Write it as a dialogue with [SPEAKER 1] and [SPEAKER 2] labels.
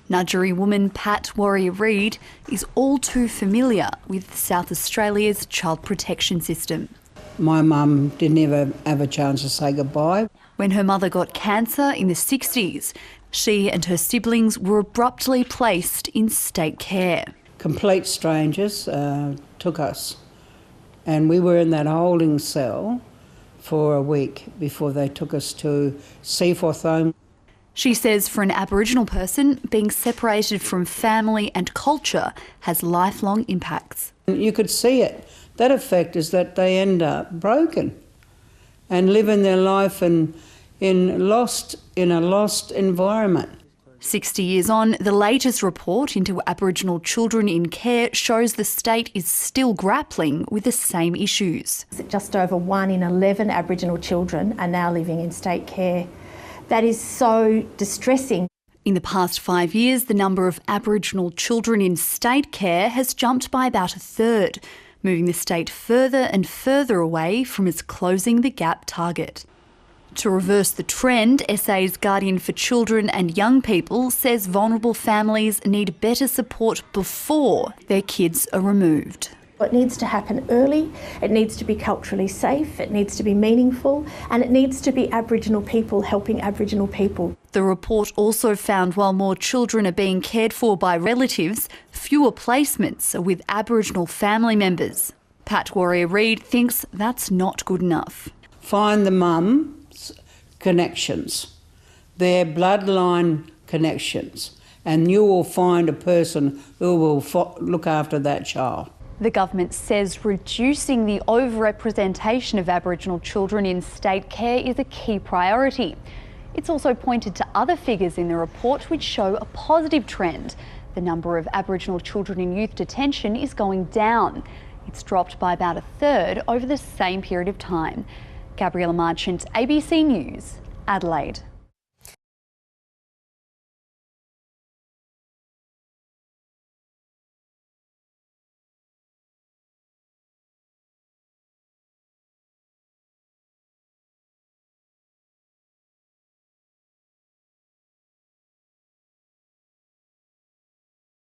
[SPEAKER 1] Nudgee woman Pat Warrior-Reid is all too familiar with South Australia's child protection system.
[SPEAKER 2] My mum didn't ever have a chance to say goodbye.
[SPEAKER 1] When her mother got cancer in the 60s, she and her siblings were abruptly placed in state care.
[SPEAKER 2] Complete strangers took us, and we were in that holding cell for a week before they took us to Seaforth home.
[SPEAKER 1] She says for an Aboriginal person, being separated from family and culture has lifelong impacts.
[SPEAKER 2] You could see it. That effect is that they end up broken and living their life in a lost environment.
[SPEAKER 1] 60 years on, the latest report into Aboriginal children in care shows the state is still grappling with the same issues.
[SPEAKER 3] Just over 1 in 11 Aboriginal children are now living in state care. That is so distressing.
[SPEAKER 1] In the past 5 years, the number of Aboriginal children in state care has jumped by about 1/3, moving the state further and further away from its Closing the Gap target. To reverse the trend, SA's Guardian for Children and Young People says vulnerable families need better support before their kids are removed.
[SPEAKER 3] It needs to happen early, it needs to be culturally safe, it needs to be meaningful, and it needs to be Aboriginal people helping Aboriginal people.
[SPEAKER 1] The report also found while more children are being cared for by relatives, fewer placements are with Aboriginal family members. Pat Warrior-Reid thinks that's not good enough.
[SPEAKER 2] Find the mum's connections, their bloodline connections, and you will find a person who will look after that child.
[SPEAKER 1] The government says reducing the overrepresentation of Aboriginal children in state care is a key priority. It's also pointed to other figures in the report which show a positive trend. The number of Aboriginal children in youth detention is going down. It's dropped by about 1/3 over the same period of time. Gabriella Marchant, ABC News, Adelaide.